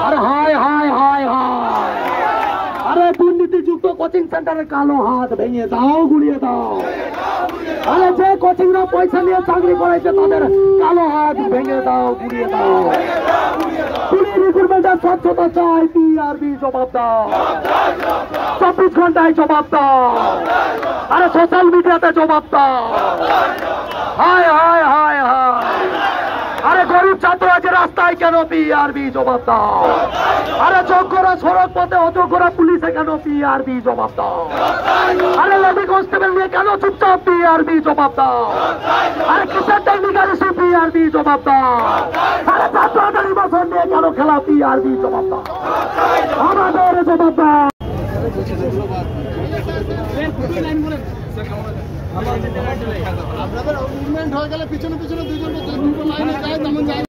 আরে হায় হায় হায় হায়, আরে দুর্নীতিযুক্ত কোচিং সেন্টারের কালো হাত ভেঙে দাও, গুড়িয়ে দাও। আরে যে কোচিংরা পয়সা নিয়ে চাকরি করাইছে তাদের কালো হাত ভেঙে দাও, গুড়িয়ে দাও। পুলিশ রিক্রুটমেন্টের স্বচ্ছতা চাই, পিআরবি জবাব দাও। 24 ঘন্টায় জবাব দাও। আরে সোশ্যাল মিডিয়াতে জবাব দাও। হায় হায় হায় হায়, আরে গরিব ছাত্র আছে রাস্তায় কেন, পিআরবি জবাব দাও। আরে যোগ্যরা সড়ক পথে, অযোগ্যরা পুলিশে কেন, পিআরবি জবাব দাও। আরে লেডি কনস্টেবল নিয়ে কেন চুপচাপ, পিআরবি জবাব দাও। আরে কিসের টেকনিক্যাল ইস্যু, পিআরবি জবাব দাও। আরে ছাত্রদের নির্বাচন নিয়ে কেন খেলা, পিআরবি জবাব দাও। আমাদের জবাব দাও। আপনাদের মুভমেন্ট হয়ে গেলে পিছনে পিছনে দুজন লাইনে যায়, তেমন যায়।